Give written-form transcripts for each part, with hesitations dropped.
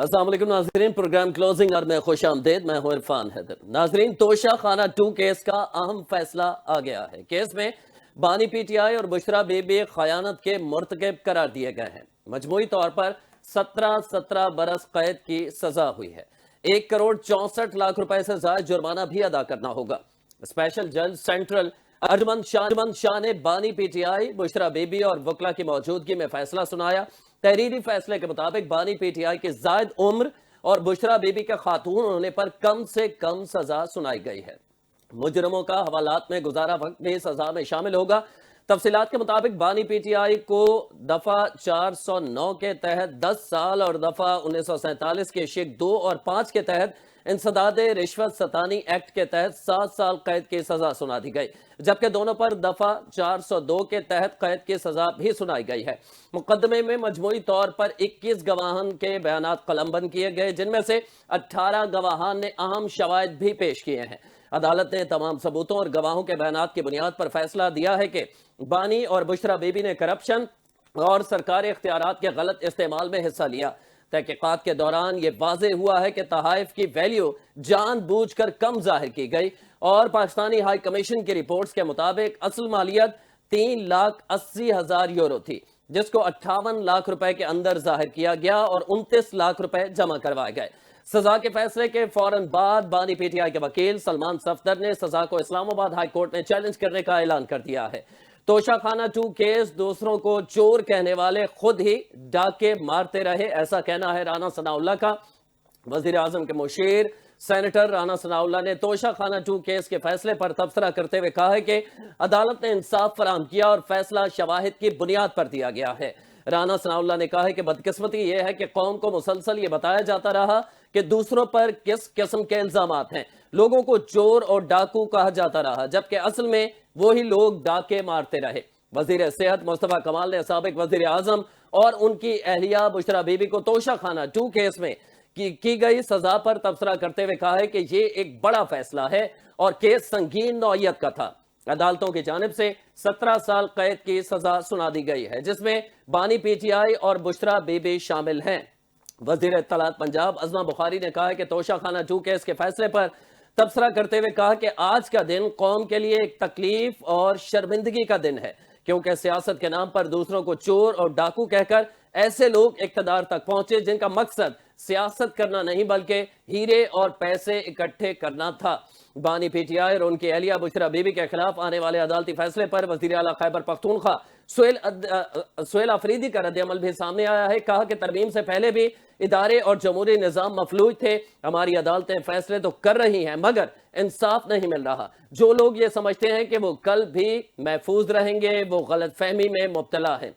अस्सलाम वालेकुम नाजरीन, प्रोग्राम क्लोजिंग और मैं खुश आमदेद। मैं हूं इरफान हैदर। नाजरीन, तोशा खाना 2 केस का अहम फैसला आ गया है। केस में बानी पीटीआई और बुशरा बीबी खयानत के मुर्तकब करार दिए गए हैं। मजमूई तौर पर 17 बरस कैद की सजा हुई है। 1 करोड़ 64 लाख रुपए से ज्यादा जुर्माना भी अदा करना होगा। स्पेशल जज सेंट्रल अर्जुमंद शाह ने बानी पीटीआई, बुशरा बीबी और वकला की मौजूदगी में फैसला सुनाया। तहरीरी फैसले के मुताबिक बानी पीटीआई की जायद उम्र और बुशरा बीबी के खातून होने पर कम से कम सजा सुनाई गई है। मुजरमों का हवालात में गुजारा वक्त भी सजा में शामिल होगा। तफसीलात के मुताबिक बानी पीटीआई को दफा 409 के तहत 10 साल और दफा 1947 के शिक 2 और 5 के तहत इंसदाद रिश्वत सतानी एक्ट के तहत 7 साल कैद की सजा सुना दी गई, जबकि दोनों पर दफा 402 के तहत कैद की सजा भी सुनाई गई है। मुकदमे में मजमूई तौर पर 21 गवाहान के बयानात कलमबंद किए गए, जिनमें से 18 गवाहान ने अहम शवाहिद भी पेश किए हैं। अदालत ने तमाम सबूतों और गवाहों के बयानात की बुनियाद पर फैसला दिया है कि बानी और बुशरा बीबी ने करप्शन और सरकारी इख्तियारात के गलत इस्तेमाल में हिस्सा लिया। तहकीकात के दौरान यह वाज़ेह हुआ है कि तहाइफ की वैल्यू जानबूझकर कम जाहिर की गई और पाकिस्तानी हाई कमीशन की रिपोर्ट्स के मुताबिक असल मालियत 3,80,000 यूरो थी, जिसको 58 लाख रुपए के अंदर जाहिर किया गया और 29 लाख रुपए जमा करवाए गए। सजा के फैसले के फौरन बाद बानी पीटीआई के वकील सलमान सफदर ने सजा को इस्लामाबाद हाई कोर्ट में चैलेंज करने का ऐलान कर दिया है। तोशा खाना 2 केस दूसरों को चोर कहने वाले खुद ही डाके मारते रहे, ऐसा कहना है राना सनाउल्लाह का। वजीर आजम के मुशीर सेनेटर राना सनाउल्लाह ने तोशा खाना 2 केस के फैसले पर तबसरा करते हुए कहा है कि अदालत ने इंसाफ फराहम किया और फैसला शवाहिद की बुनियाद पर दिया गया है। राना सनाउल्लाह ने कहा है कि बदकिस्मती यह है कि कौम को मुसलसल ये बताया जाता रहा कि दूसरों पर किस किस्म के इल्जामात हैं। लोगों को चोर और डाकू कहा जाता रहा, जबकि असल में वही लोग डाके मारते रहे। वजीर सेहत मुस्तफा कमाल ने साबिक वजीर आजम और उनकी अहलिया बुशरा बीबी को तोशा खाना 2 केस में की गई सजा पर तबसरा करते हुए कहा है कि यह एक बड़ा फैसला है और केस संगीन नौयत का था। अदालतों की जानिब से 17 साल कैद की सजा सुना दी गई है, जिसमें बानी पीटीआई और बुशरा बीबी शामिल हैं। वजीर इत्तलात पंजाब अज़मा बुखारी ने कहा है कि तोशा खाना 2 केस के फैसले पर तबसरा करते हुए कहा कि आज का दिन कौम के लिए एक तकलीफ और शर्मिंदगी का दिन है, क्योंकि सियासत के नाम पर दूसरों को चोर और डाकू कहकर ऐसे लोग इख्तिदार तक पहुंचे जिनका मकसद सियासत करना नहीं बल्कि हीरे और पैसे इकट्ठे करना था। बानी पीटीआई और उनकी अहलिया बुशरा बीबी के खिलाफ आने वाले अदालती फैसले पर वजीर आला खैबर पख्तूनख्वा सुहेल अफरीदी का रद्द-ए-अमल भी सामने आया है। कहा कि तरमीम से पहले भी इदारे और जमहूरी निजाम मफलूज थे। हमारी अदालतें फैसले तो कर रही हैं मगर इंसाफ नहीं मिल रहा। जो लोग ये समझते हैं कि वो कल भी महफूज रहेंगे, वो गलत फहमी में मुब्तला है।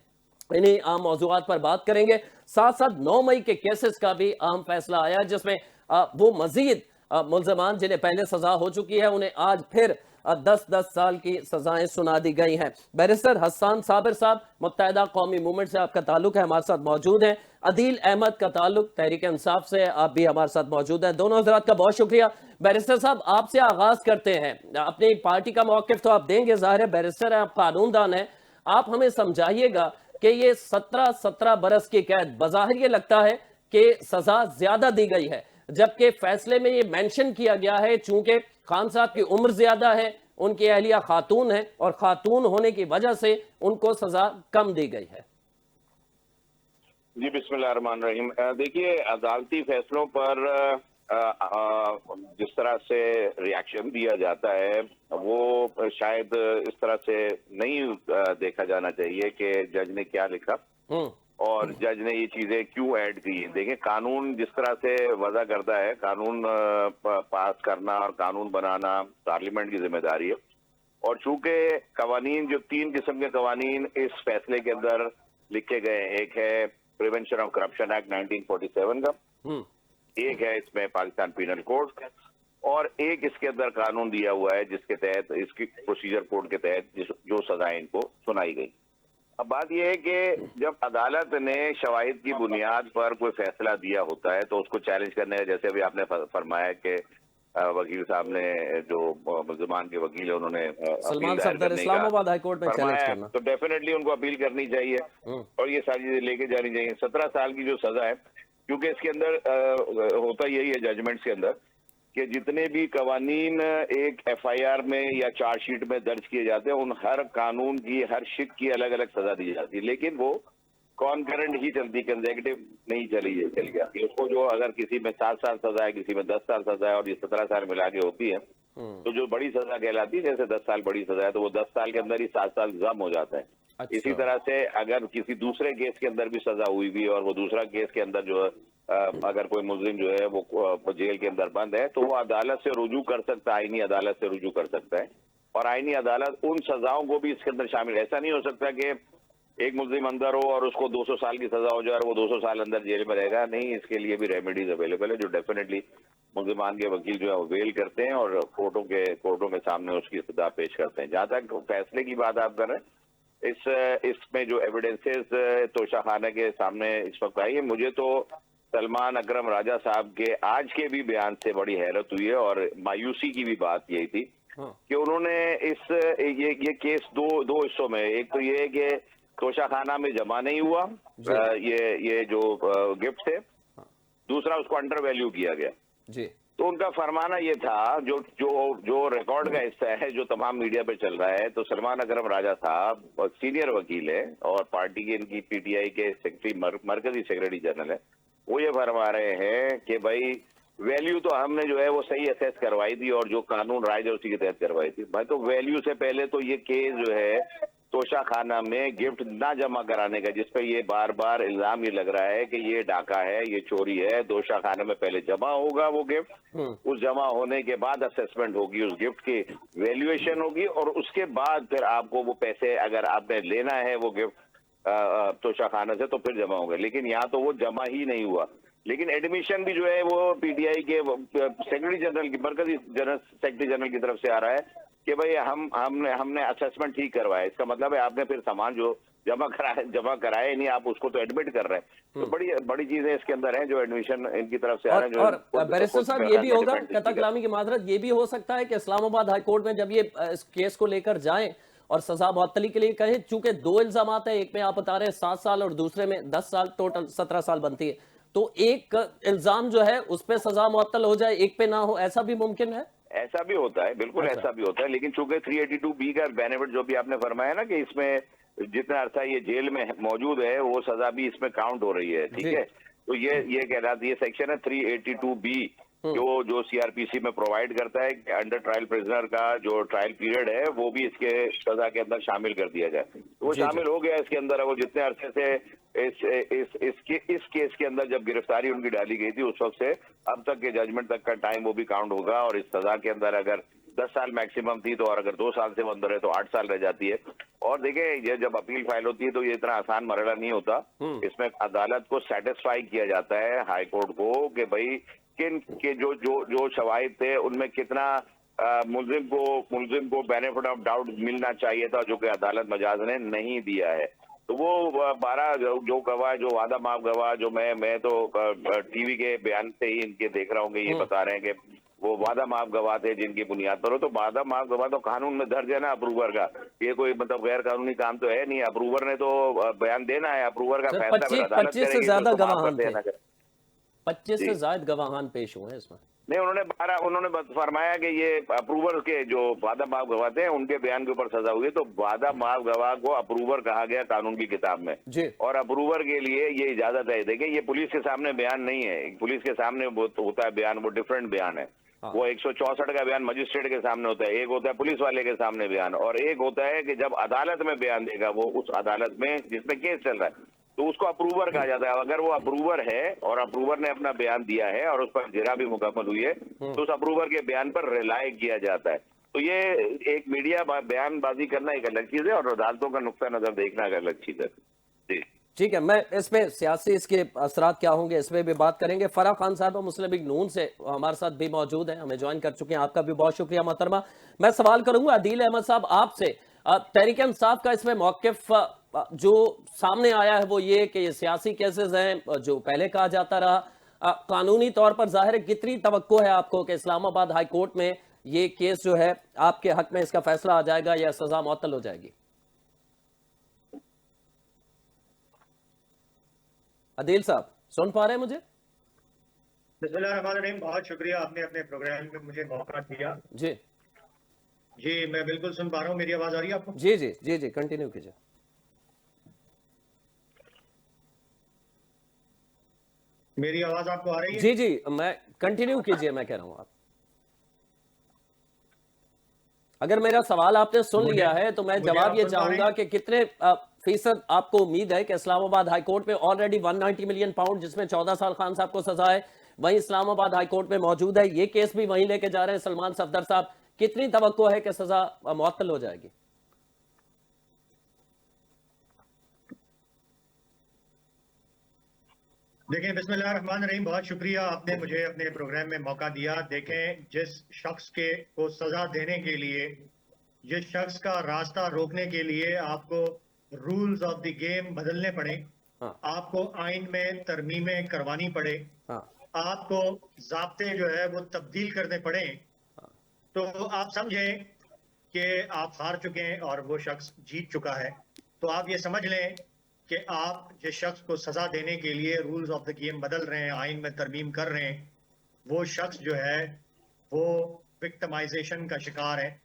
इन्हीं आम मौजूआत पर बात करेंगे। साथ साथ 9 मई के केसेस का भी अहम फैसला आया, जिसमें वो मजीद मुल्जमान जिन्हें पहले सजा हो चुकी है उन्हें आज फिर 10-10 साल की सजाएं सुना दी गई हैं। बैरिस्टर हसन साबिर साहब, मुत्तहिदा कौमी मूवमेंट से आपका ताल्लुक है, हमारे साथ मौजूद हैं। अदील अहमद का ताल्लुक तहरीक इंसाफ से, आप भी हमारे साथ मौजूद हैं। दोनों हजरात का बहुत शुक्रिया। बैरिस्टर साहब, आपसे आगाज करते हैं। अपनी पार्टी का मौकिफ तो आप देंगे, जाहिर है बैरिस्टर है, आप कानूनदान हैं। आप हमें समझाइएगा कि ये 17 बरस की कैद, बज़ाहिर ये लगता है कि सजा ज्यादा दी गई है, जबकि फैसले में ये मेंशन किया गया है चूंकि खान साहब की उम्र ज्यादा है, उनकी अहलिया खातून है और खातून होने की वजह से उनको सजा कम दी गई है। जी बिस्मिल्लाहिर्रहमानिर्रहीम। देखिए, अदालती फैसलों पर जिस तरह से रिएक्शन दिया जाता है वो शायद इस तरह से नहीं देखा जाना चाहिए कि जज ने क्या लिखा और जज ने ये चीजें क्यों ऐड की। देखिए, कानून जिस तरह से वजह करता है, कानून पास करना और कानून बनाना पार्लियामेंट की जिम्मेदारी है। और चूंकि कवानीन, जो 3 किस्म के कवानीन इस फैसले के अंदर लिखे गए, एक है प्रिवेंशन ऑफ करप्शन एक्ट 1947 का, एक है इसमें पाकिस्तान पीनल कोड और एक इसके अंदर कानून दिया हुआ है जिसके तहत, इसकी प्रोसीजर कोड के तहत जो सजाएं इनको सुनाई गई। अब बात यह है कि जब अदालत ने शवाहिद की बुनियाद पर कोई फैसला दिया होता है तो उसको चैलेंज करने, जैसे अभी आपने फरमाया कि वकील साहब ने, जो मुल्जमान के वकील है, उन्होंने सलमान सफदर इस्लामाबाद हाई कोर्ट में चैलेंज करना, तो डेफिनेटली उनको अपील करनी चाहिए और ये सारी चीजें लेके जानी चाहिए। 17 साल की जो सजा है क्योंकि इसके अंदर होता यही है जजमेंट्स के अंदर कि जितने भी कवानीन एक एफआईआर में या चार्जशीट में दर्ज किए जाते हैं, उन हर कानून की, हर शिक की अलग अलग सजा दी जाती है, लेकिन वो कॉन्करेंट ही चलती, कंसेक्यूटिव नहीं चल गया। उसको जो अगर किसी में 7 साल सजा है, किसी में 10 साल सजा है और ये 17 साल मिला के होती है, तो जो बड़ी सजा कहलाती है, जैसे 10 साल बड़ी सजा है, तो वो 10 साल के अंदर ही 7 साल जम हो जाता है। अच्छा। इसी तरह से अगर किसी दूसरे केस के अंदर भी सजा हुई भी और वो दूसरा केस के अंदर जो है अगर कोई मुल्जिम जो है वो जेल के अंदर बंद है, तो वो अदालत से रुजू कर सकता है, आईनी अदालत से रुजू कर सकता है, और आईनी अदालत उन सजाओं को भी इसके अंदर शामिल। ऐसा नहीं हो सकता कि एक मुल्जिम अंदर हो और उसको 200 साल की सजा हो जाए और वो 200 साल अंदर जेल में रहेगा। नहीं, इसके लिए भी रेमेडीज अवेलेबल है, जो डेफिनेटली मुल्जिमान के वकील जो है वो वेल करते हैं और कोर्टों के सामने उसकी सजा पेश करते हैं। जहां तक फैसले की बात आप कर रहे हैं, इसमें जो एविडेंसेस तोशा खाना के सामने इस वक्त आई है, मुझे तो सलमान अकरम राजा साहब के आज के भी बयान से बड़ी हैरत हुई है और मायूसी की भी बात यही थी कि उन्होंने ये केस दो हिस्सों में, एक तो ये है कि तोशा खाना में जमा नहीं हुआ ये जो गिफ्ट थे, दूसरा उसको अंडर वैल्यू किया गया जी। तो उनका फरमाना ये था, जो रिकॉर्ड का हिस्सा है जो तमाम मीडिया पे चल रहा है, तो सलमान अकरम राजा साहब सीनियर वकील है और पार्टी के इनकी पीटीआई के सेक्रेटरी, मरकजी सेक्रेटरी जनरल है, वो ये फरमा रहे हैं कि भाई वैल्यू तो हमने जो है वो सही असेस करवाई थी और जो कानून राय है उसी के तहत करवाई थी। भाई तो वैल्यू से पहले तो ये केस जो है तोशा खाना में गिफ्ट ना जमा कराने का, जिसपे ये बार बार इल्जाम ये लग रहा है कि ये डाका है, ये चोरी है, तोशा खाना में पहले जमा होगा वो गिफ्ट, उस जमा होने के बाद असेसमेंट होगी, उस गिफ्ट की वैल्यूएशन होगी और उसके बाद फिर आपको वो पैसे अगर आपने लेना है वो गिफ्ट तोशा खाना से तो फिर जमा होगा। लेकिन यहाँ तो वो जमा ही नहीं हुआ। लेकिन एडमिशन भी जो है वो पीटीआई के सेक्रेटरी जनरल की, मरकजी सेक्रेटरी जनरल की तरफ से आ रहा है कि भाई हमने असेसमेंट ठीक करवाया। इसका मतलब है आपने फिर सामान जो जमा कराए नहीं, आप उसको तो एडमिट कर रहे हैं। तो बड़ी चीजें इसके अंदर हैं जो एडमिशन इनकी तरफ से आ रहे हैं। और बैरिस्टर साहब ये भी होगा, कतई कलामी की माजरत, ये भी हो सकता है कि इस्लामाबाद हाई कोर्ट में जब ये इस केस को लेकर जाएं और सजा मुअत्तली के लिए कहें, चूंकि 2 इल्जामात है, एक में आप बता रहे हैं 7 साल और दूसरे में 10 साल, टोटल 17 साल बनती है, तो एक इल्जाम जो है उस पर सजा मुअत्तल हो जाए, एक पे ना हो, ऐसा भी मुमकिन है? ऐसा भी होता है, बिल्कुल ऐसा भी होता है। लेकिन चूंकि 382B का बेनिफिट जो भी आपने फरमाया ना कि इसमें जितना अर्सा ये जेल में मौजूद है वो सजा भी इसमें काउंट हो रही है, ठीक है। तो ये कहलाती है सेक्शन है 382B जो सीआरपीसी में प्रोवाइड करता है कि अंडर ट्रायल प्रिजनर का जो ट्रायल पीरियड है वो भी इसके सजा के अंदर शामिल कर दिया जाए। तो वो शामिल हो गया इसके अंदर। वो जितने अरसे से इस केस के अंदर जब गिरफ्तारी उनकी डाली गई थी उस वक्त से अब तक के जजमेंट तक का टाइम वो भी काउंट होगा और इस सजा के अंदर अगर 10 साल मैक्सिमम थी तो और अगर 2 साल से वो अंदर है तो 8 साल रह जाती है। और देखिए ये जब अपील फाइल होती है तो ये इतना आसान मरहला नहीं होता। इसमें अदालत को सेटिस्फाई किया जाता है हाई कोर्ट को कि भाई किन के जो शवाहिद थे उनमें कितना मुल्जिम को बेनिफिट ऑफ डाउट मिलना चाहिए था, जो कि अदालत मजाज ने नहीं दिया है। तो वो 12 जो गवाह, जो वादा माफ गवाह, जो मैं तो टीवी के बयान से ही इनके देख रहा हूँ कि ये बता रहे हैं कि वो वादा माफ गवाह थे जिनकी बुनियाद पर हो। तो वादा माफ गवाह तो कानून में दर्ज है ना अप्रूवर का, ये कोई मतलब गैर कानूनी काम तो है नहीं। अप्रूवर ने तो बयान देना है, अप्रूवर का फैसला 25 से ज्यादा गवाहान थे, 25 से ज्यादा गवाहान पेश हुए हैं इसमें। नहीं, उन्होंने फरमाया कि ये अप्रूवर के जो वादा माफ गवाह थे उनके बयान के ऊपर सजा हुई है। तो वादा माफ गवाह को अप्रूवर कहा गया कानून की किताब में जी। और अप्रूवर के लिए ये इजाजत है। देखिए ये पुलिस के सामने बयान नहीं है, पुलिस के सामने होता है बयान, वो डिफरेंट बयान है। वो 164 का बयान मजिस्ट्रेट के सामने होता है, एक होता है पुलिस वाले के सामने बयान, और एक होता है कि जब अदालत में बयान देगा वो उस अदालत में जिसमें केस चल रहा है, तो उसको अप्रूवर कहा जाता है। अगर वो अप्रूवर है और अप्रूवर ने अपना बयान दिया है और उस पर जिरा भी मुकम्मल हुई है तो उस अप्रूवर के बयान पर रिलाय किया जाता है। तो ये एक मीडिया बयानबाजी करना एक अलग चीज है और अदालतों का नुक्ता नजर देखना एक अलग चीज है। जी ठीक है, मैं इसमें सियासी इसके असरात क्या होंगे इस पर भी बात करेंगे। फराह खान साहब मुस्लिम लीग नून से हमारे साथ भी मौजूद हैं, हमें ज्वाइन कर चुके हैं। आपका भी बहुत शुक्रिया मोहतरमा। मैं सवाल करूंगा अदील अहमद साहब आपसे, तहरीक इंसाफ का इसमें मौकिफ जो सामने आया है वो ये कि ये सियासी केसेस हैं जो पहले कहा जाता रहा, कानूनी तौर पर जाहिर है कितनी तवक्को है आपको कि इस्लामाबाद हाई कोर्ट में ये केस जो है आपके हक में इसका फैसला आ जाएगा या सजा मुअत्तल हो जाएगी? अदील साहब सुन पा रहे हैं मुझे? बिस्मिल्लाहिर्रहमानिर्रहीम। बहुत शुक्रिया, आपने अपने प्रोग्राम में मुझे मौका दिया। जी जी, मैं बिल्कुल सुन पा रहा हूँ। मेरी आवाज आ रही है आपको? जी जी जी जी, कंटिन्यू कीजिए। मेरी आवाज आपको आ रही है? जी जी, मैं कंटिन्यू कीजिए, मैं कह रहा हूं आप। अगर मेरा सवाल आपने सुन मुझे लिया है तो मैं मुझे जवाब आप ये सुन पा रहे चाहूंगा हैं? कि कितने फीसद आपको उम्मीद है कि इस्लामाबाद हाई कोर्ट में ऑलरेडी 190 मिलियन पाउंड, जिसमें 14 साल खान साहब को सजा है, वहीं इस्लामाबाद हाई कोर्ट में मौजूद है, ये केस भी वहीं लेके जा रहे हैं सलमान सफदर साहब। कितनी तवक्को है कि सजा मुअत्तल हो जाएगी? देखें, बिस्मिल्लाहिर्रहमानिर्रहीम। बहुत शुक्रिया, आपने मुझे अपने प्रोग्राम में मौका दिया। देखें, जिस शख्स के को सजा देने के लिए, जिस शख्स का रास्ता रोकने के लिए आपको रूल्स ऑफ द गेम बदलने पड़े, हाँ आपको आइन में तरमीमें करवानी पड़े, हाँ आपको ज़ाब्ते जो है वो तब्दील करने पड़े, हाँ। तो आप समझें कि आप हार चुके हैं और वो शख्स जीत चुका है। तो आप ये समझ लें कि आप जिस शख्स को सजा देने के लिए रूल्स ऑफ द गेम बदल रहे हैं, आइन में तरमीम कर रहे हैं, वो शख्स जो है वो विक्टिमाइजेशन का शिकार है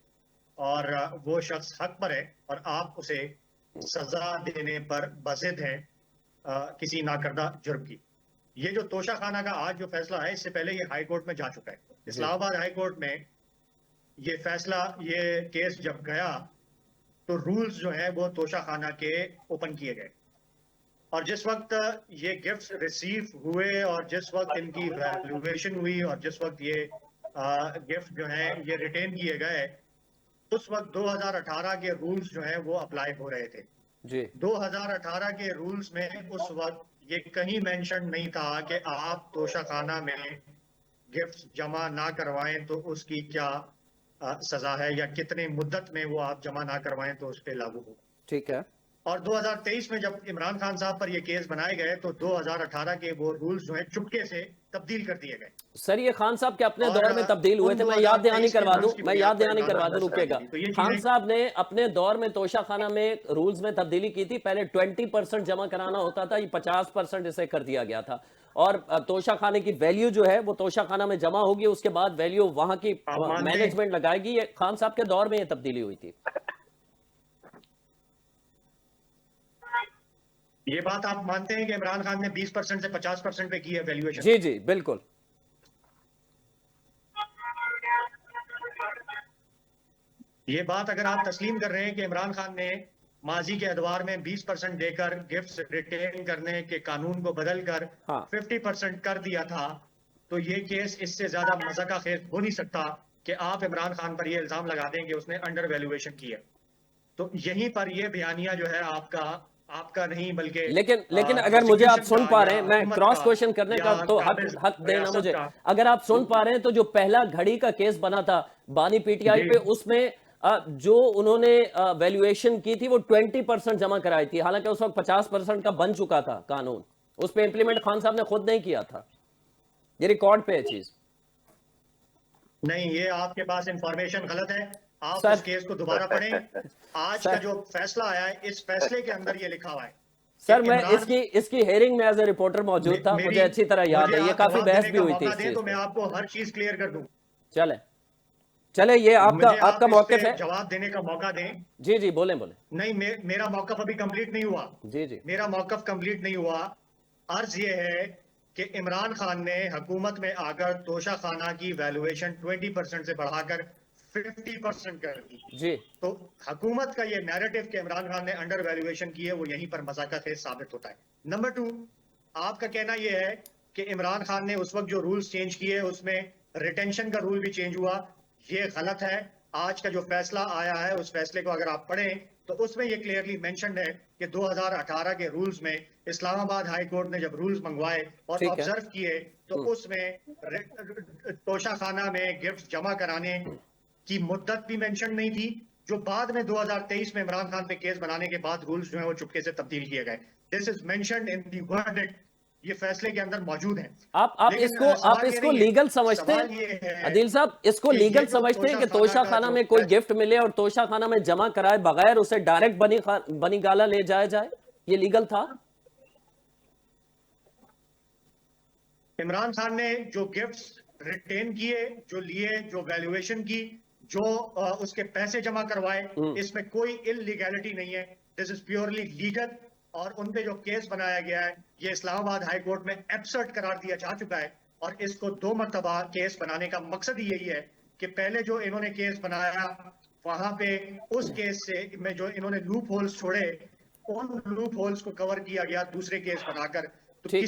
और वो शख्स हक पर है और आप उसे सजा देने पर बज़िद हैं किसी नाकर्दा जुर्म की। ये जो तोशा खाना का आज जो फैसला है, इससे पहले ये हाई कोर्ट में जा चुका है। जी इस्लामाबाद हाई कोर्ट में ये फैसला, ये केस जब गया तो रूल्स जो है वो तोशा खाना के ओपन किए गए और जिस वक्त ये गिफ्ट्स रिसीव हुए और जिस वक्त इनकी वैल्यूएशन हुई और जिस वक्त ये गिफ्ट जो है ये रिटेन किए गए, उस वक्त 2018 के रूल्स जो है वो अप्लाई हो रहे थे। जी 2018 के रूल्स में उस वक्त ये कहीं मेंशन नहीं था कि आप तोशा खाना में गिफ्ट्स जमा ना करवाएं तो उसकी क्या सजा है या कितने मुद्दत में वो आप जमा ना करवाएं तो उस पर लागू हो। ठीक है और 2023 में जब इमरान खान साहब पर ये केस बनाए गए तो 2018 के वो रूल्स जो है चुपके से तब्दील कर दिए गए सर, ये खान साहब के अपने और दौर में तब्दील हुए उन थे। मैं याद दहानी 2023 के करवा दूं, रूल्स की मैं बुनियाद याद पर दहानी इमरान करवा खान दूं, ने सजा रुकेगा। दी। तो ये खान चीजें साहब ने अपने दौर में तोशा खाना में रूल्स में तब्दीली की थी। पहले 20% जमा कराना होता था, ये 50% इसे कर दिया गया था। और तोशा खाने की वैल्यू जो है वो तोशा खाना में जमा होगी, उसके बाद वैल्यू वहां की आप मानते हैं, मैनेजमेंट लगाएगी। ये खान साहब के दौर में ये तब्दीली हुई थी। ये बात आप मानते हैं कि इमरान खान ने 20% से 50% पे की है वैल्यूएशन? जी जी बिल्कुल। ये बात अगर आप तस्लीम कर रहे हैं कि इमरान खान ने माजी के अदवार में 20% देकर गिफ्ट्स रिटेन करने के कानून को बदलकर हाँ 50% कर दिया था, तो ये केस इससे ज्यादा मजा का खेल हो नहीं सकता कि आप इमरान खान पर ये इल्जाम लगा दें कि उसने अंडर वैल्यूएशन की है। तो यहीं पर ये बयानिया जो है आपका नहीं बल्कि लेकिन अगर मुझे आप प्रोसिक्यूशन सुन का पा या रहे हैं, मैं हुकूमत क्रॉस का क्वेश्चन करने या का तो काबिज हक देना रियासत मुझे। का। अगर आप सुन पा रहे हैं तो जो पहला घड़ी का केस बना था बानी पीटीआई जी पे, उसमें जो उन्होंने वैल्यूएशन की थी वो 20% जमा कराई थी, हालांकि उस वक्त 50% का बन चुका था कानून। उस पर इंप्लीमेंट खान साहब ने खुद नहीं किया था। ये रिकॉर्ड पे है चीज। नहीं, ये आपके पास इंफॉर्मेशन गलत है। आप सर उस केस को दोबारा पढ़ें। आज का सर जो फैसला आया है, इस फैसले के अंदर ये लिखा हुआ है कि सर, मैं इमरान, इसकी हेयरिंग में एज ए रिपोर्टर मौजूद था, मुझे अच्छी तरह याद मुझे है। ये आप काफी जवाब बहस देने भी का हुई थी मौका इस दें चीज तो मैं पे। आपको हर चीज क्लियर कर दूं। चले चले, ये आपका मुझे आप आपका इस पे मौकिफ है। जवाब देने का मौका दें। जी जी बोलें बोलें। नहीं, मेरा मौकफ अभी कंप्लीट नहीं हुआ। जी जी मेरा मौकफ कंप्लीट नहीं हुआ। अर्ज ये है कि इमरान खान ने हुकूमत में आकर तोशा खाना की वैल्यूएशन 20% से बढ़ाकर 50% कर दी। जी तो हुकूमत का ये नैरेटिव कि इमरान खान ने अंडर वैल्यूएशन की है, वो यहीं पर मजाक खेज साबित होता है। नंबर 2, आपका कहना ये है कि इमरान खान ने उस वक्त जो रूल्स चेंज किए उसमें रिटेंशन का रूल भी चेंज हुआ। ये गलत है। आज का जो फैसला आया है उस फैसले को अगर आप पढ़ें तो उसमें ये क्लियरली मेंशन्ड है कि 2018 के रूल्स में इस्लामाबाद हाई कोर्ट ने जब रूल्स मंगवाए और ठीक है। ऑब्जर्व किए तो उसमें तोशा खाना में गिफ्ट जमा कराने की मुद्दत भी मेंशन नहीं थी, जो बाद में 2023 में इमरान खान पे केस बनाने के बाद रूल्स जो है वो चुपके से तब्दील किए गए। This is mentioned in the verdict, ये फैसले के अंदर मौजूद है। आप लेकिन इसको सवाल ये नहीं है। लीगल समझते सवाल हैं ये है अदील साहब, इसको कि ये लीगल जो समझते हैं कि तोशा तोशा का खाना जो में कोई गिफ्ट मिले और तोशा खाना में जमा कराए बगैर उसे डायरेक्ट बनी गाला ले जाया जाए? ये लीगल था? इमरान खान ने जो गिफ्ट्स रिटेन किए, जो लिए, जो वैल्यूएशन की, जो उसके पैसे जमा करवाए, इसमें कोई इलीगैलिटी नहीं है। This is purely legal. और उन पे जो केस बनाया गया है, ये इस्लामाबाद हाई कोर्ट में एब्सर्ड करार दिया जा चुका है। और इसको 2 मरतबा केस बनाने का मकसद ही यही है कि पहले जो इन्होंने केस बनाया, वहां पे उस केस से में जो इन्होंने लूप होल्स छोड़े, उन लूप होल्स को कवर किया गया दूसरे केस बनाकर। तो ठीक है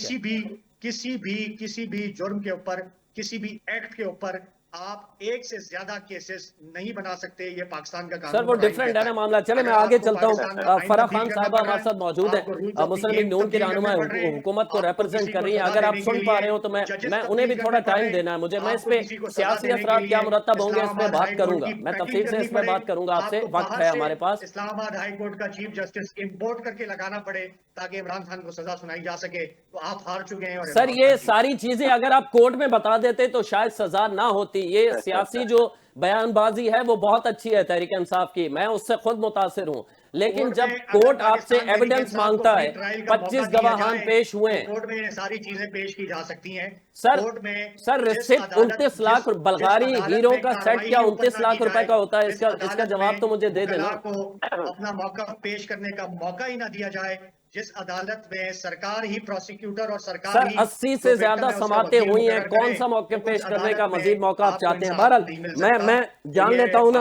किसी भी जुर्म के ऊपर, किसी भी एक्ट के ऊपर आप एक से ज्यादा केसेस नहीं बना सकते। ये पाकिस्तान का कानून सर, वो डिफरेंट है ना मामला। चले मैं आगे चलता हूँ। फराह खान साहबा हमारे साथ मौजूद है, मुस्लिम लीग नून की रहनुमा हुकूमत को रिप्रेजेंट कर रही है। अगर आप सुन पा रहे हो तो मैं उन्हें भी थोड़ा टाइम देना है मुझे। मैं इस पे सियासी असरात क्या मुरतब होंगे इस पे बात करूंगा, मैं तफसील से इस पे बात करूंगा आपसे, वक्त है हमारे पास। इस्लामाबाद हाई कोर्ट का चीफ जस्टिस इंपोर्ट करके लगाना पड़े ताकि इमरान खान को सजा सुनाई जा सके, तो आप हार चुके हैं। और सर, ये सारी चीजें अगर आप कोर्ट में बता देते तो शायद सजा ना होती। ये सियासी जो बयानबाजी है वो बहुत अच्छी है तहरीक इंसाफ की, मैं उससे खुद मुतासिर हूं। लेकिन जब कोर्ट आपसे एविडेंस मांगता है, 25 गवाहान पेश हुए, कोर्ट में सारी चीजें पेश की जा सकती हैं। सर कोर्ट में सर रिसिप्ट 29 लाख बल्गारी हीरो का सेट क्या 29 लाख रुपए का होता है? इसका जवाब तो मुझे दे देना। को अपना मौका पेश करने का मौका ही ना दिया जाए, जिस अदालत में सरकार ही प्रोसिक्यूटर और सरकार सर ही 80 से ज्यादा समातें हुई हैं, कौन सा मौके पेश करने का मजीद मौका आप चाहते हैं? बहरहाल मैं जान लेता हूं ना,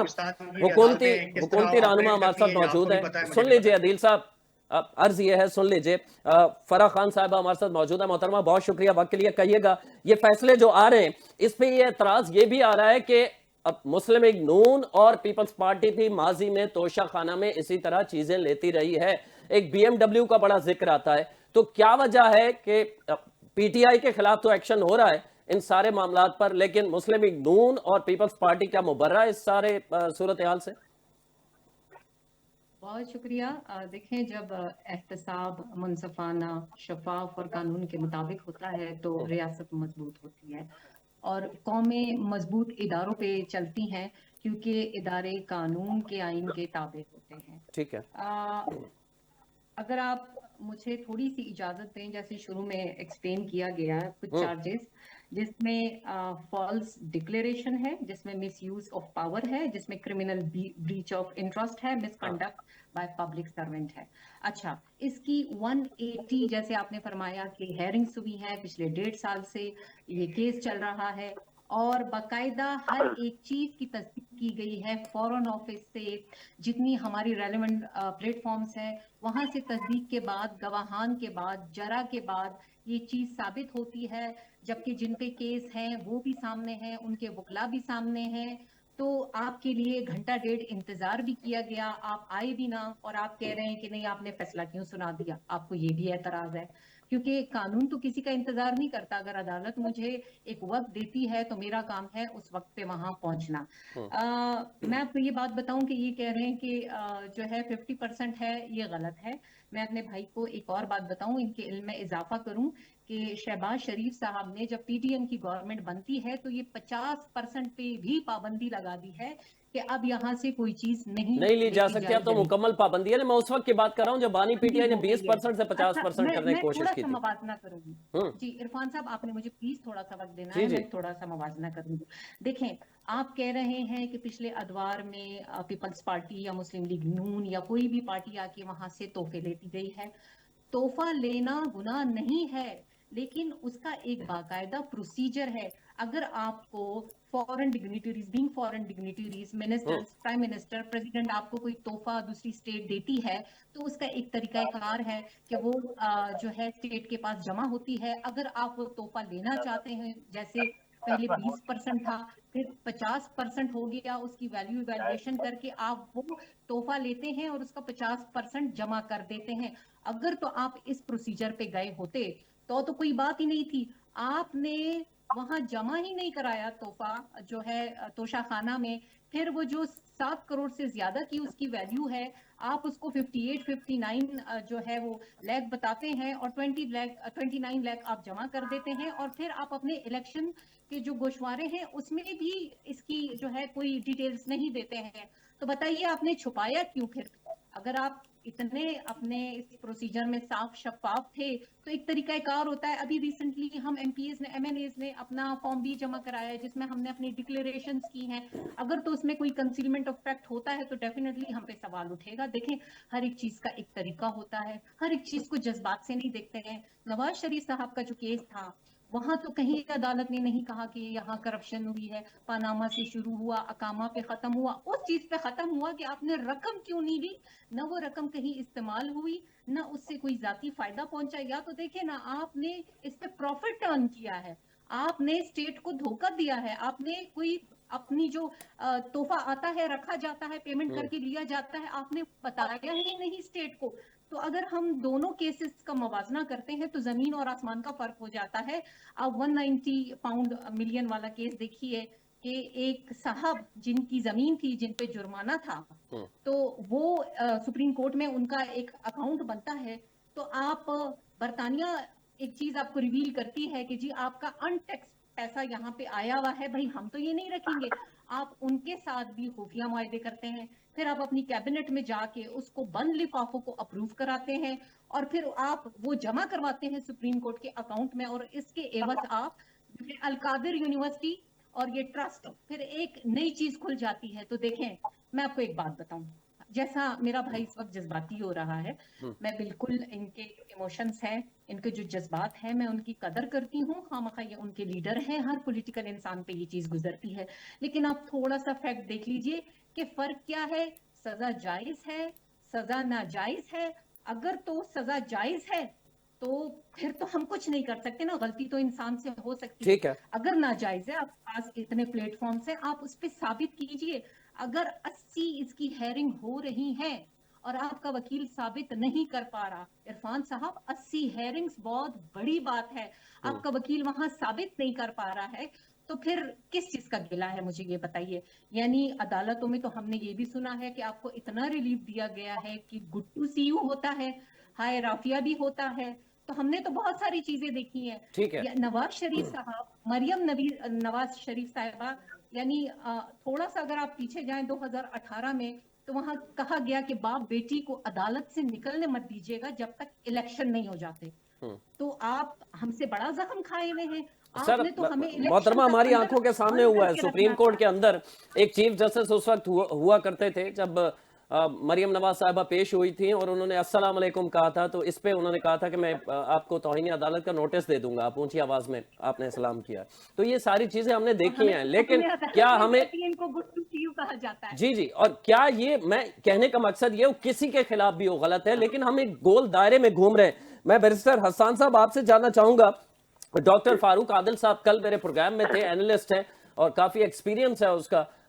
हुकूमती रहनुमा हमारे साथ मौजूद है। सुन लीजिए अदील साहब, अर्ज ये है, सुन लीजिए। फराह खान साहब हमारे साथ मौजूद है। मोहतरमा, बहुत शुक्रिया वक्त के लिए। कहिएगा, ये फैसले जो आ रहे हैं इस पे ये एतराज ये भी आ रहा है कि अब मुस्लिम लीग नून और पीपल्स पार्टी भी माजी में तोशा खाना में इसी तरह चीजें लेती रही है। एक BMW का बड़ा जिक्र आता है, तो क्या वजह है कि PTI के खिलाफ तो एक्शन हो रहा है इन सारे मामलात पर, लेकिन मुस्लिम लीग नून और पीपल्स पार्टी क्या मुबर्रा है इस सारे सूरत हाल से? बहुत शुक्रिया। देखें, जब एहतसाब मुनसफाना, शफाफ और कानून के मुताबिक होता है तो रियासत मजबूत होती है और कौमें मजबूत इदारों पे चलती हैं, क्योंकि इदारे कानून के आइन के ताबे होते हैं। ठीक है। अगर आप मुझे थोड़ी सी इजाजत दें, जैसे शुरू में एक्सप्लेन किया गया है कुछ चार्जेस, जिसमें फॉल्स डिक्लेरेशन है, जिसमें मिसयूज ऑफ पावर है, जिसमें क्रिमिनल ब्रीच ऑफ इंटरेस्ट है, मिसकंडक्ट बाय पब्लिक सर्वेंट है। अच्छा, इसकी 180 जैसे आपने फरमाया कि हेयरिंग्स हुई हैं, पिछले 1.5 साल से ये केस चल रहा है और बाकायदा हर एक चीज की तस्दीक की गई है। फॉरेन ऑफिस से जितनी हमारी रेलेवेंट प्लेटफॉर्म्स हैं वहां से तस्दीक के बाद, गवाहान के बाद, जरा के बाद ये चीज साबित होती है। जबकि जिन पे केस हैं वो भी सामने हैं, उनके वकला भी सामने हैं। तो आपके लिए घंटा 1.5 इंतजार भी किया गया, आप आए भी ना, और आप कह रहे हैं कि नहीं आपने फैसला क्यों सुना दिया। आपको ये भी एतराज है, क्योंकि कानून तो किसी का इंतजार नहीं करता। अगर अदालत मुझे एक वक्त देती है तो मेरा काम है उस वक्त पे वहां पहुंचना। मैं आपको ये बात बताऊं कि ये कह रहे हैं कि जो है 50% है, ये गलत है। मैं अपने भाई को एक और बात बताऊं, इनके इल्म में इजाफा करूं कि शहबाज शरीफ साहब ने जब PDM की गवर्नमेंट बनती है तो ये 50% पे भी पाबंदी लगा दी है कि अब यहाँ से कोई चीज नहीं ली जा सकती। अब तो मुकम्मल पाबंदी है। मैं उस वक्त की बात कर रहा हूँ जब बानी PTI ने 20% से 50% करने की कोशिश की थी। मवाजना करूंगी जी। इरफान साहब, आपने मुझे प्लीज थोड़ा सा वक्त देना है, मैं थोड़ा सा मवाजना करूंगी। देखें, आप कह रहे हैं कि पिछले अदवार में पीपल्स पार्टी या मुस्लिम लीग नून या कोई भी पार्टी आके वहां से तोहफे लेती गई है। तोहफा लेना गुनाह नहीं है, लेकिन उसका एक बाकायदा प्रोसीजर है। अगर आपको foreign dignitaries, being foreign dignitaries, ministers, prime minister, president आपको कोई तोहफा दूसरी स्टेट देती है तो उसका एक तरीकाकार है कि वो जो है स्टेट के पास जमा होती है। अगर आप वो तोहफा लेना चाहते हैं, जैसे पहले 20% था, फिर 50% हो गया, उसकी वैल्यू इवैल्यूएशन करके आप वो तोहफा लेते हैं और उसका 50% जमा कर देते हैं। अगर तो आप इस प्रोसीजर पे गए होते तो कोई बात ही नहीं थी। आपने वहां जमा ही नहीं कराया तोहफा जो है तोशा खाना में। फिर वो जो 7 करोड़ से ज्यादा की उसकी वैल्यू है, आप उसको 58-59 जो है वो लाख बताते हैं और 29 लाख आप जमा कर देते हैं। और फिर आप अपने इलेक्शन के जो गोशवारे हैं उसमें भी इसकी जो है कोई डिटेल्स नहीं देते हैं। तो बताइए आपने छुपाया क्यों? फिर अगर आप इतने अपने इस प्रोसीजर में साफ शफाफ थे, तो एक तरीकाकार होता है। अभी रिसेंटली हम एमपीएस ने, एमएनएस ने अपना फॉर्म भी जमा कराया है जिसमें हमने अपनी डिक्लेरेशंस की हैं। अगर तो उसमें कोई कंसीलमेंट ऑफ फैक्ट होता है तो डेफिनेटली हम पे सवाल उठेगा। देखें, हर एक चीज का एक तरीका होता है, हर एक चीज को जज्बात से नहीं देखते हैं। नवाज शरीफ साहब का जो केस था, वहां तो कहीं अदालत ने नहीं कहा कि यहाँ करप्शन हुई है, पनामा से शुरू हुआ, अकामा पे खत्म हुआ, उस चीज पे खत्म हुआ कि आपने रकम क्यों नहीं ली, न वो रकम कहीं इस्तेमाल हुई, न उससे कोई जाती फायदा पहुंचा। या तो देखे ना, आपने इस पे प्रॉफिट अर्न किया है, आपने स्टेट को धोखा दिया है, आपने कोई अपनी जो तोहफा आता है, रखा जाता है, पेमेंट करके लिया जाता है, आपने बताया ही नहीं स्टेट को। तो अगर हम दोनों केसेस का मवाजना करते हैं तो जमीन और आसमान का फर्क हो जाता है। आप 190 पाउंड मिलियन वाला केस देखिए कि एक साहब जिनकी जमीन थी, जिन पे जुर्माना था, तो वो सुप्रीम कोर्ट में उनका एक अकाउंट बनता है। तो आप बरतानिया एक चीज आपको रिवील करती है कि जी आपका अनटैक्स पैसा यहाँ पे आया हुआ है, भाई हम तो ये नहीं रखेंगे। आप उनके साथ भी खुफिया मुआहदे करते हैं, फिर आप अपनी कैबिनेट में जाके उसको बंद लिफाफों को अप्रूव कराते हैं और फिर आप वो जमा करवाते हैं सुप्रीम कोर्ट के अकाउंट में, और इसके एवज आप अलकादिर यूनिवर्सिटी और ये ट्रस्ट, फिर एक नई चीज खुल जाती है। तो देखें, मैं आपको एक बात बताऊं, जैसा मेरा भाई इस वक्त जज्बाती हो रहा है, मैं बिल्कुल इनके जो इमोशंस हैं, इनके जो जज्बात हैं, मैं उनकी कदर करती हूँ। खामखा ये उनके लीडर हैं, हर पॉलिटिकल इंसान पे ये चीज गुजरती है। लेकिन आप थोड़ा सा फैक्ट देख लीजिए कि फर्क क्या है। सजा जायज है, सजा नाजायज है। अगर तो सजा जायज है तो फिर तो हम कुछ नहीं कर सकते ना, गलती तो इंसान से हो सकती है। ठीक है। अगर नाजायज है, आपके पास इतने प्लेटफॉर्म्स हैं, आप उस पर साबित कीजिए। अगर 80 इसकी हेयरिंग हो रही है और आपका वकील साबित नहीं कर पा रहा, इरफान साहब 80 हेयरिंग्स बहुत बड़ी बात है, आपका वकील वहां साबित नहीं कर पा रहा है, तो फिर किस चीज का गिला है, मुझे ये बताइए। यानी अदालतों में तो हमने ये भी सुना है कि आपको इतना रिलीफ दिया गया है कि गुड टू सी यू होता है, हाय राफिया भी होता है। तो हमने तो बहुत सारी चीजें देखी हैं। ठीक है। नवाज शरीफ साहब, नवाज शरीफ साहिबा, यानी थोड़ा सा अगर आप पीछे जाएं 2018 में, तो वहां कहा गया कि बाप बेटी को अदालत से निकलने मत दीजिएगा जब तक इलेक्शन नहीं हो जाते। तो आप हमसे बड़ा जख्म खाए हुए हैं। सर, आपने तो हमें मोहतरमा, हमारी आंखों के सामने हुआ है, सुप्रीम कोर्ट के अंदर एक चीफ जस्टिस उस वक्त हुआ करते थे जब मरियम नवाज साहिबा पेश हुई थी और उन्होंने अस्सलाम वालेकुम कहा था, तो इस पे उन्होंने कहा था कि मैं आपको तौहीन अदालत का नोटिस दे दूंगा। आप ऊंची आवाज में आपने सलाम किया। तो ये सारी चीजें हमने देखी हैं, लेकिन क्या हमें इनको गुड टू सी यू कहा जाता है? जी जी, और क्या ये, मैं कहने का मकसद ये किसी के खिलाफ भी हो गलत है, लेकिन हम एक गोल दायरे में घूम रहे हैं। मैं बैरिस्टर हसन साहब आपसे जानना चाहूंगा, डॉक्टर फारूक आदिल साहब कल मेरे प्रोग्राम में थे, एनालिस्ट हैं और काफी एक्सपीरियंस है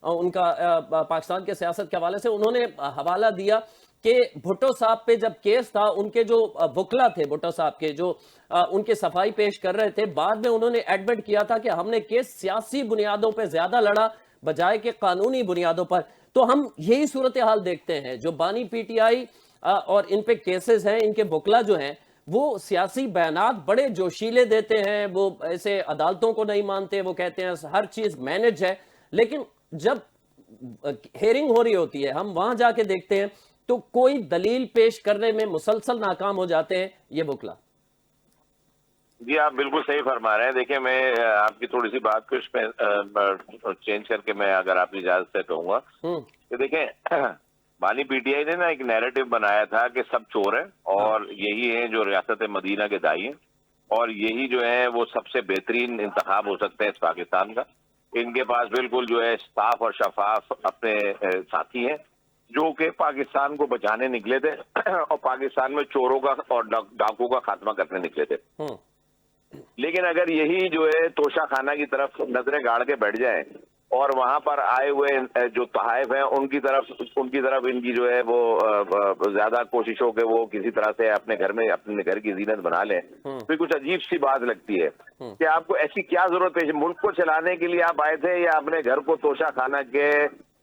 उनका पाकिस्तान के सियासत के हवाले से। उन्होंने हवाला दिया कि भुट्टो साहब पे जब केस था, उनके जो वकला थे भुट्टो साहब के, जो उनकी सफाई पेश कर रहे थे, बाद में उन्होंने एडमिट किया था कि हमने केस सियासी बुनियादों पर ज्यादा लड़ा बजाय के कानूनी बुनियादों पर। तो हम यही सूरत हाल देखते हैं, जो बानी पीटीआई और इन पे केसेस हैं, इनके वकला जो हैं वो सियासी बयानात बड़े जोशीले देते हैं, वो ऐसे अदालतों को नहीं मानते, वो कहते हैं हर चीज मैनेज है, लेकिन जब हेयरिंग हो रही होती है हम वहां जाके देखते हैं तो कोई दलील पेश करने में मुसलसल नाकाम हो जाते हैं ये वकला। जी, आप बिल्कुल सही फरमा रहे हैं। देखिए, मैं आपकी थोड़ी सी बात को चेंज करके मैं, अगर आपकी इजाजत से कहूंगा कि देखें, बानी पीटीआई ने ना एक नैरेटिव बनाया था कि सब चोर हैं और यही है जो रियासत मदीना के दाई हैं और यही जो है वो सबसे बेहतरीन इंतखाब हो सकता है इस पाकिस्तान का। इनके पास बिल्कुल जो है साफ और शफाफ अपने साथी हैं जो कि पाकिस्तान को बचाने निकले थे और पाकिस्तान में चोरों का और डाकुओं का खात्मा करने निकले थे। लेकिन अगर यही जो है तोशा खाना की तरफ नजरें गाड़ के बैठ जाए और वहां पर आए हुए जो तहाइफ हैं उनकी तरफ इनकी जो है वो ज्यादा कोशिश हो के वो किसी तरह से अपने घर की जीनत बना लें, तो कुछ अजीब सी बात लगती है कि आपको ऐसी क्या जरूरत है? मुल्क को चलाने के लिए आप आए थे या अपने घर को तोशा खाना के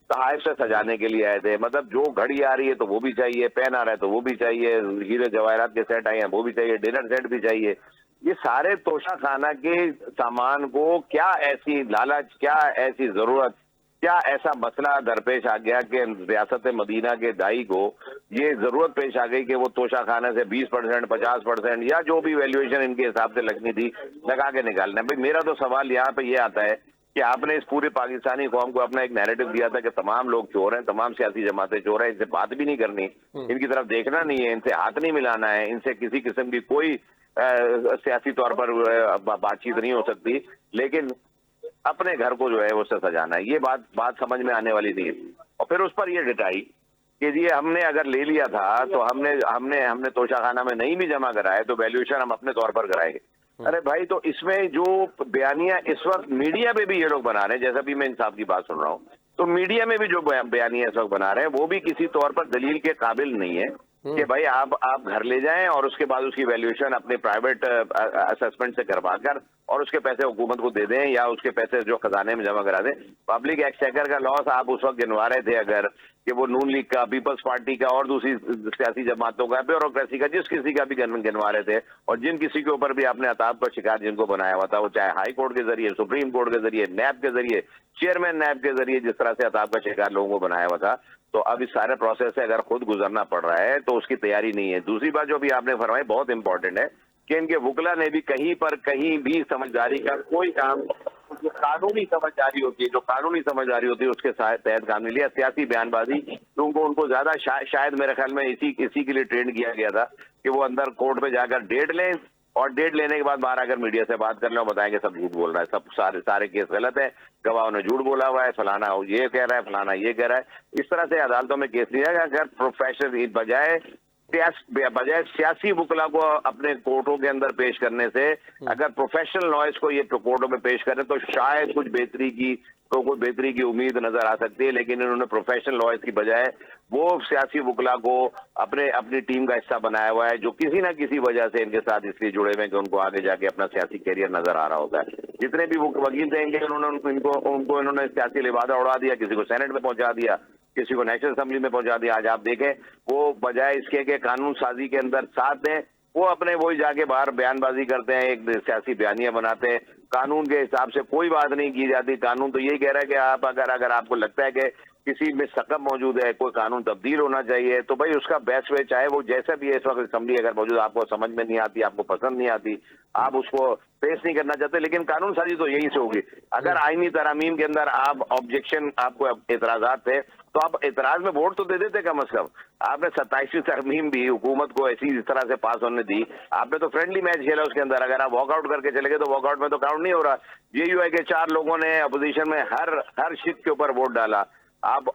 तहाइफ से सजाने के लिए आए थे? मतलब जो घड़ी आ रही है तो वो भी चाहिए, पेन आ रहा है तो वो भी चाहिए, हीरे जवाहरात के सेट आए हैं वो भी चाहिए, डिनर सेट भी चाहिए। ये सारे तोशा खाना के सामान को क्या ऐसी लालच, क्या ऐसी जरूरत क्या ऐसा मसला दरपेश आ गया कि रियासत मदीना के दाई को ये जरूरत पेश आ गई कि वो तोशा खाने से 20%, 50% या जो भी वैल्यूएशन इनके हिसाब से लगनी थी लगा के निकालना है? भाई मेरा तो सवाल यहाँ पे ये आता है कि आपने इस पूरे पाकिस्तानी कौम को अपना एक नैरेटिव दिया था कि तमाम लोग चोर हैं, तमाम सियासी जमातें चोर हैं, इनसे बात भी नहीं करनी, इनकी तरफ देखना नहीं है, इनसे हाथ नहीं मिलाना है, इनसे किसी किस्म की कोई सियासी तौर पर बातचीत नहीं हो सकती, लेकिन अपने घर को जो है उससे सजाना है। ये बात समझ में आने वाली नहीं है। और फिर उस पर ये डिटाई कि ये हमने अगर ले लिया था तो हमने तोशाखाना में नहीं भी जमा कराए तो वैल्यूएशन हम अपने तौर पर कराएंगे। अरे भाई, तो इसमें जो बयानिया इस वक्त मीडिया पे भी ये लोग बना रहे हैं, जैसा भी मैं इंसाफ की बात सुन रहा हूँ, तो मीडिया में भी जो बयानिया इस वक्त बना रहे हैं वो भी किसी तौर पर दलील के काबिल नहीं है कि भाई आप घर ले जाएं और उसके बाद उसकी वैल्यूएशन अपने प्राइवेट असेसमेंट से करवा कर और उसके पैसे हुकूमत को दे दें या उसके पैसे जो खजाने में जमा करा दें। पब्लिक एक्सचेकर का लॉस आप उस वक्त गिनवा रहे थे अगर कि वो नून लीग का, पीपल्स पार्टी का और दूसरी सियासी जमातों का, ब्यूरोक्रेसी का, जिस किसी का भी गिनवा रहे थे, और जिन किसी के ऊपर भी आपने अताब का शिकार जिनको बनाया हुआ था, वो चाहे हाई कोर्ट के जरिए, सुप्रीम कोर्ट के जरिए, नैब के जरिए, चेयरमैन नैब के जरिए जिस तरह से अताब का शिकार लोगों को बनाया हुआ था, तो अब इस सारे प्रोसेस से अगर खुद गुजरना पड़ रहा है तो उसकी तैयारी नहीं है। दूसरी बात जो भी आपने फरमाई बहुत इंपॉर्टेंट है कि इनके वुकला ने भी कहीं भी समझदारी का कोई काम, जो कानूनी समझदारी होती है, उसके तहत काम नहीं लिया। सियासी बयानबाजी तो उनको ज्यादा शायद मेरे ख्याल में इसी के लिए ट्रेंड किया गया था कि वो अंदर कोर्ट में जाकर डेट लें और डेट लेने के बाद बाहर आकर मीडिया से बात कर लें और बताएंगे सब झूठ बोल रहा है, सब सारे केस गलत है, गवाहों ने झूठ बोला हुआ है, फलाना ये कह रहा है, फलाना ये कह रहा है। इस तरह से अदालतों में केस नहीं है। अगर प्रोफेशनल बजाय सियासी वुकला को अपने कोर्टों के अंदर पेश करने से अगर प्रोफेशनल लॉयर्स को ये कोर्टों में पेश करें तो शायद कोई बेहतरी की उम्मीद नजर आ सकती है, लेकिन इन्होंने प्रोफेशनल लॉयर्स की बजाय वो सियासी वुकला को अपनी टीम का हिस्सा बनाया हुआ है जो किसी ना किसी वजह से इनके साथ इसलिए जुड़े हुए हैं कि उनको आगे जाके अपना सियासी कैरियर नजर आ रहा होता है। जितने भी वकील थे उनको इन्होंने सियासी लिबादा उड़ा दिया, किसी को सेनेट में पहुंचा दिया, किसी को नेशनल असेंबली में पहुंचा दिया। आज आप देखें वो बजाय इसके कि कानून साजी के अंदर साथ दें, वो अपने वही जाके बाहर बयानबाजी करते हैं, एक सियासी बयानिया बनाते हैं। कानून के हिसाब से कोई बात नहीं की जाती। कानून तो यही कह रहा है कि आप अगर आपको लगता है कि किसी में सकम मौजूद है, कोई कानून तब्दील होना चाहिए, तो भाई उसका बेस्ट वे चाहे वो जैसा भी है इस वक्त असेंबली अगर मौजूद आपको समझ में नहीं आती, आपको पसंद नहीं आती, आप उसको पेश नहीं करना चाहते, लेकिन कानून साजी तो यही से होगी। अगर आईनी तरामीम के अंदर आपको एतराजात थे तो आप एतराज में वोट तो दे देते कम से कम। आपने 27वीं तरमीम भी हुकूमत को ऐसी इस तरह से पास होने दी, आपने तो फ्रेंडली मैच खेला उसके अंदर। अगर आप वॉकआउट करके चले गए तो वॉकआउट में तो काउंट नहीं हो रहा। ये हुआ है कि 4 लोगों ने अपोजिशन में हर शिक के ऊपर वोट डाला, आप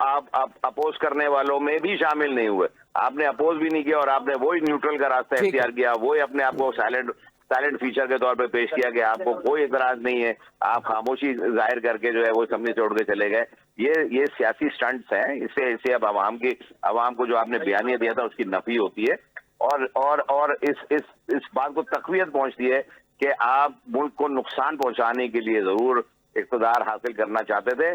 अपोज करने वालों में भी शामिल नहीं हुए, आपने अपोज भी नहीं किया और आपने वही न्यूट्रल का रास्ता इख्तियार किया, वही अपने आप को साइलेंट फीचर के तौर पे पेश किया कि आपको कोई इतराज नहीं है, आप खामोशी जाहिर करके जो है वो असेंबली से उड़ के चले गए। ये सियासी स्टंट्स हैं। इससे अब आवाम को जो आपने बयानिया दिया था उसकी नफी होती है और इस बात को तकवीत पहुंचती है कि आप मुल्क को नुकसान पहुंचाने के लिए जरूर इक़्तिदार हासिल करना चाहते थे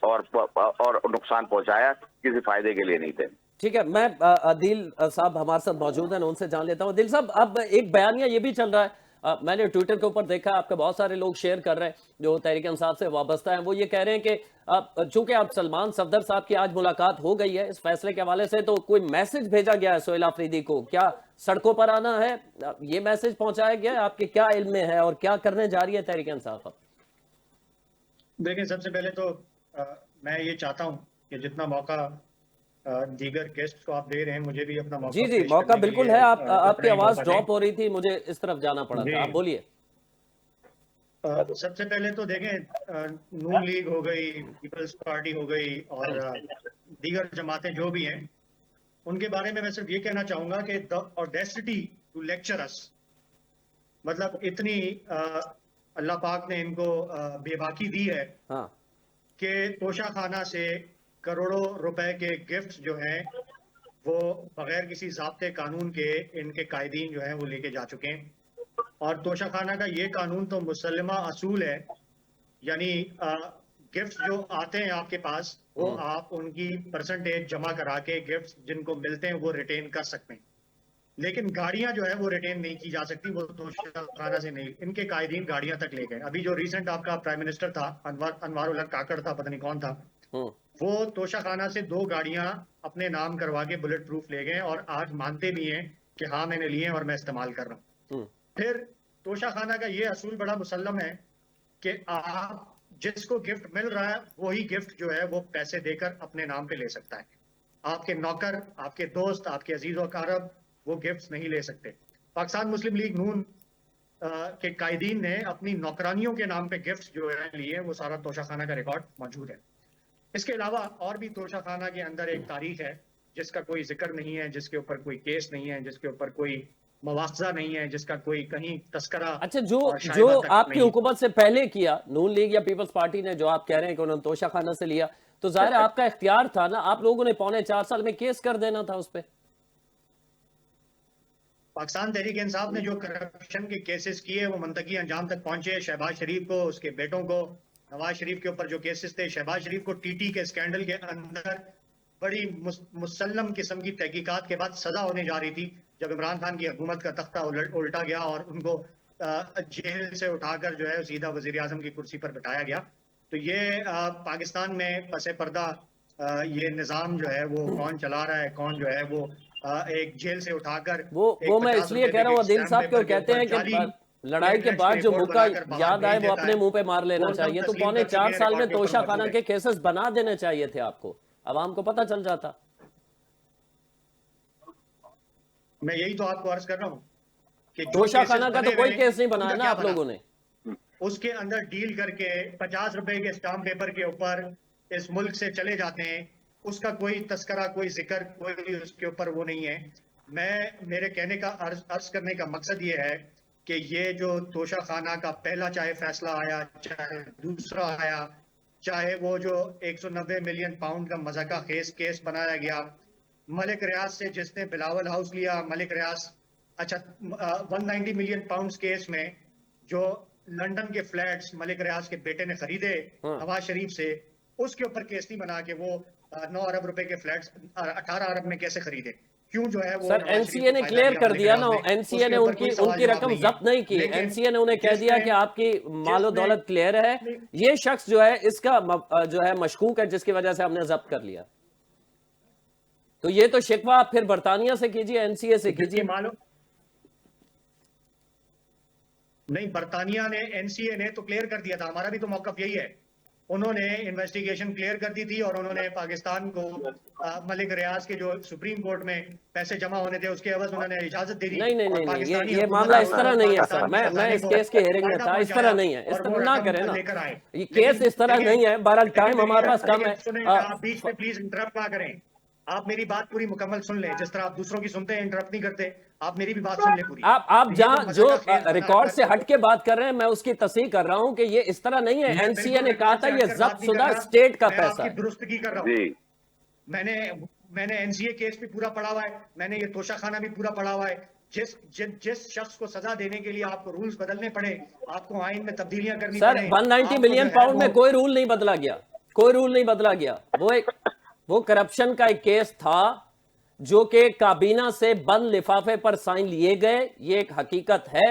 और नुकसान पहुंचाया, किसी फायदे के लिए नहीं थे। ठीक है, मैं अदील साहब हमारे साथ मौजूद हैं, उनसे जान लेता हूं। अदील साहब, अब एक बयानिया ये भी चल रहा है, मैंने ट्विटर के ऊपर देखा, आपके बहुत सारे लोग शेयर कर रहे हैं जो तहरीक इंसाफ से वाबस्ता हैं, वो ये कह रहे हैं कि चूंकि अब सलमान सफदर साहब की आज मुलाकात हो गई है इस फैसले के हवाले से, तो कोई मैसेज भेजा गया है सोहेल आफरीदी को? क्या सड़कों पर आना है, ये मैसेज पहुंचाया गया है? आपके क्या इल्म में है और क्या करने जा रही है तहरीक इंसाफ? देखिए, सबसे पहले तो मैं ये चाहता हूं कि जितना मौका दीगर गेस्ट को आप दे रहे हैं, मुझे भी अपना मौका जी मौका बिल्कुल है। आपकी आवाज ड्रॉप हो रही थी, मुझे इस तरफ जाना पड़ा था, आप बोलिए। सबसे पहले तो देखें, नून लीग हो गई, पीपल्स पार्टी हो गई और दीगर जमातें जो भी हैं, उनके बारे में मैं सिर्फ ये कहना चाहूंगा कि द ऑडेसिटी टू लेक्चर अस, मतलब इतनी अल्लाह पाक ने इनको बेबाकी दी है कि तोशाखाना से करोड़ों रुपए के गिफ्ट जो हैं वो बगैर किसी ज़ाब्ते कानून के इनके कायदीन जो हैं वो लेके जा चुके हैं। और तोशाखाना का ये कानून तो मुसल्लमा असूल है, यानी गिफ्ट जो आते हैं आपके पास वो आप उनकी परसेंटेज जमा करा के गिफ्ट जिनको मिलते हैं वो रिटेन कर सकते हैं, लेकिन गाड़ियां जो है वो रिटेन नहीं की जा सकती, वो तोशाखाना से नहीं। इनके कायदीन गाड़ियां तक ले गए। अभी जो रिसेंट आपका प्राइम मिनिस्टर था, अनवार उल हक काकड़ था, पता नहीं कौन था, वो तोशाखाना से 2 गाड़ियां अपने नाम करवा के बुलेट प्रूफ ले गए और आज मानते भी हैं कि हाँ मैंने लिए हैं और मैं इस्तेमाल कर रहा हूँ। फिर तोशाखाना का ये असूल बड़ा मुसल्लम है कि आप जिसको गिफ्ट मिल रहा है वही गिफ्ट जो है वो पैसे देकर अपने नाम पे ले सकता है। आपके नौकर, आपके दोस्त, आपके अजीज व अकारब वो गिफ्ट्स नहीं ले सकते। पाकिस्तान मुस्लिम लीग नून के कायदीन ने अपनी नौकरानियों के नाम पे गिफ्ट्स जो है लिए, वो सारा तोशाखाना का रिकॉर्ड मौजूद है। इसके अलावा और भी तोशाखाना के अंदर एक तारीख है जिसका कोई जिक्र नहीं है, जिसके ऊपर कोई केस नहीं है, जिसके ऊपर कोई मुआवजा नहीं है, जिसका कोई कहीं तस्करा। अच्छा, जो आपकी हुकूमत से पहले किया नून लीग या पीपल्स पार्टी ने, जो आप कह रहे हैं कि उन्होंने तोशाखाना से लिया, तो जाहिर है आपका इख्तियार था ना, आप लोगों ने 4.25 साल में केस कर देना था उस पर। पाकिस्तान तहरीक इंसाफ ने जो करप्शन के केसेस किए वो मंतकी अंजाम तक पहुंचे। शहबाज शरीफ को, उसके बेटों को, नवाज शरीफ के ऊपर जो केसेस थे, शहबाज शरीफ को टीटी के स्कैंडल के अंदर बड़ी मुसल्लम किस्म की तहकीकात के बाद सजा होने जा रही थी, जब इमरान खान की हुकूमत का तख्ता उल्टा गया और उनको जेल से उठाकर जो है सीधा वजीर आजम की कुर्सी पर बिठाया गया। तो ये पाकिस्तान में पसे पर्दा ये निज़ाम जो है वो कौन चला रहा है, कौन जो है वो एक जेल से उठाकर वो मैं इसलिए कह रहा हूँ, अदील साहब क्यों कहते हैं कि लड़ाई के बाद जो मौका याद आए वो अपने मुंह पे मार लेना चाहिए, तो 4.25 साल में तोशाखाना के केसेस बना देने चाहिए थे आपको, आवाम को पता चल जाता। मैं यही तो आपको अर्ज कर रहा हूँ कि तोशाखाना का तो कोई केस नहीं बनाया ना आप लोगों ने। उसके अंदर डील करके 50 रुपए के स्टाम्प पेपर के ऊपर इस मुल्क से चले जाते हैं, उसका कोई तस्करा, कोई जिक्र, कोई उसके ऊपर वो नहीं है। मेरे कहने का अर्ज करने का मकसद ये है कि ये जो तोशाखाना का पहला चाहे फैसला आया, चाहे दूसरा आया, चाहे वो जो 190 मिलियन पाउंड का मजाका केस बनाया गया, मलिक रियाज से जिसने बिलावल हाउस लिया, मलिक रियाज, अच्छा 190 मिलियन पाउंड केस में जो लंदन के फ्लैट्स मलिक रियाज के बेटे ने खरीदे नवाज शरीफ से, उसके ऊपर केस नहीं बना के वो 9 अरब रुपए के फ्लैट्स 18 अरब में कैसे खरीदे, क्यों जो है वो। सर एनसीए ने क्लियर कर दिया ना, एनसीए ने उनकी रकम जब्त नहीं की, एनसीए ने उन्हें कह दिया कि आपकी मालो दौलत क्लियर है, ये शख्स जो है इसका जो है मशकूक है जिसकी वजह से हमने जब्त कर लिया। तो ये तो शिकवा आप फिर बरतानिया से कीजिए, एनसीए से कीजिए। मालूम नहीं, बरतानिया ने, एनसीए ने तो क्लियर कर दिया था, हमारा भी तो मौकफ यही है। उन्होंने इन्वेस्टिगेशन क्लियर कर दी थी और उन्होंने पाकिस्तान को मलिक रियाज के जो सुप्रीम कोर्ट में पैसे जमा होने थे उसके एवज उन्होंने इजाजत दे दी। नहीं, ये मामला इस तरह नहीं है सर, मैं इस केस के हेयरिंग में था, इस तरह नहीं है, इस तरह ना करें ना, ये केस इस तरह नहीं है। बहरहाल टाइम हमारे पास कम है, आप बीच में प्लीज इंटरप्ट ना करें, आप मेरी बात पूरी मुकम्मल सुन लें, जिस तरह आप दूसरों की सुनते हैं, इंटरप्ट नहीं करते, आप मेरी भी बात सुन लें पूरी। आप जहां जो रिकॉर्ड से हट के बात कर रहे हैं, मैं उसकी तस्दीक कर रहा हूं कि ये इस तरह नहीं है। एनसीए ने कहा था ये जब्त शुदा स्टेट का पैसा है। दुरुस्तगी कर रहा हूं, मैंने एनसीए केस भी पूरा पढ़ा हुआ है, मैंने ये तोशाखाना भी पूरा पढ़ा हुआ है। जिस शख्स को सजा देने के लिए आपको रूल्स बदलने पड़े, आपको आइन में तब्दीलियां करनी पड़े। सर 190 मिलियन पाउंड में कोई रूल नहीं बदला गया, कोई रूल नहीं बदला गया। वो करप्शन का एक केस था जो कि काबीना से बंद लिफाफे पर साइन लिए गए, ये एक हकीकत है।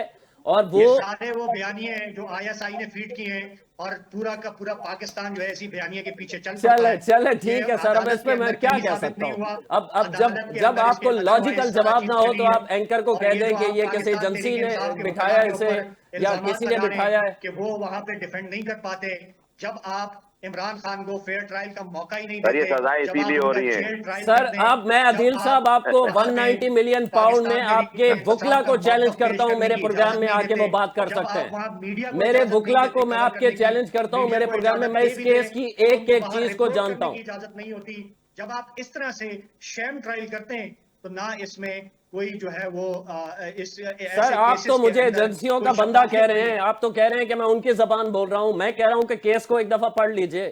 और वो सारे वो बयानिए हैं जो आईएसआई ने फीड किए हैं और पूरा का पूरा पाकिस्तान जो है ऐसी बयानिए के पीछे चले ठीक है सर, अब इस पे मैं क्या कह सकता हूँ। अब जब आपको लॉजिकल जवाब ना हो तो आप एंकर को कह दें कि ये किसी एजेंसी ने बिठाया इसे या किसी ने बिठाया है, कि वो वहां पे डिफेंड नहीं कर पाते। जब आप इमरान खान को फेयर ट्रायल का मौका ही नहीं देते, सजाएं इसीलिए हो रही है सर। अब मैं अदील साहब आपको 190 मिलियन पाउंड में आपके वकला को चैलेंज करता हूं, मेरे प्रोग्राम में आके वो बात कर सकते हैं। मेरे वकला को मैं आपके चैलेंज करता हूं मेरे प्रोग्राम में, मैं इस केस की एक एक चीज को जानता हूं। इजाजत नहीं होती। जब आप इस तरह से शैम ट्रायल करते हैं तो ना इसमें कोई जो है वो सर आप तो मुझे एजेंसियों का बंदा कह रहे हैं, आप तो कह रहे हैं कि मैं उनकी जबान बोल रहा हूं। मैं कह रहा हूं कि केस को एक दफा पढ़ लीजिए।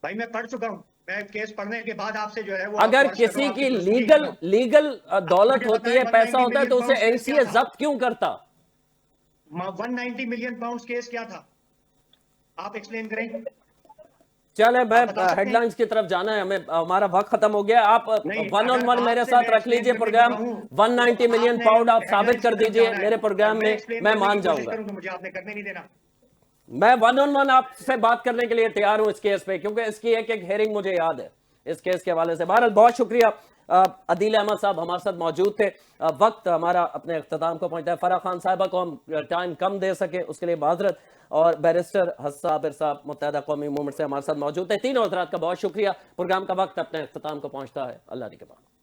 भाई मैं पढ़ चुका हूं, मैं केस पढ़ने के बाद आपसे जो है वो, अगर किसी की लीगल दौलत होती है, पैसा होता है, तो उसे एनसीए जब्त क्यों करता? 190 मिलियन पाउंड केस क्या था, आप एक्सप्लेन करें। चले मैं हेडलाइंस की तरफ जाना है हमें, हमारा वक्त खत्म हो गया। आप 1-on-1 मेरे साथ रख लीजिए प्रोग्राम, 190 मिलियन पाउंड आप साबित कर दीजिए मेरे प्रोग्राम में, मैं मान जाऊंगा। मुझे आपने करने नहीं देना। मैं 1-on-1 आपसे बात करने के लिए तैयार हूं इस केस पे, क्योंकि इसकी एक एक हेयरिंग मुझे याद है इस केस के हवाले से। बहरहाल बहुत शुक्रिया, अदील अहमद साहब हमारे साथ मौजूद थे। वक्त हमारा अपने अख्ताम को पहुंचता है। फराह खान साहिबा को हम टाइम कम दे सके उसके लिए माजरत, और बैरिस्टर हस्साबिर साहब मुत्तहदा कौमी मूवमेंट से हमारे साथ मौजूद थे। तीनों हज़रात का बहुत शुक्रिया। प्रोग्राम का वक्त अपने अख्ताम को पहुंचता है। अल्लाह के बाद।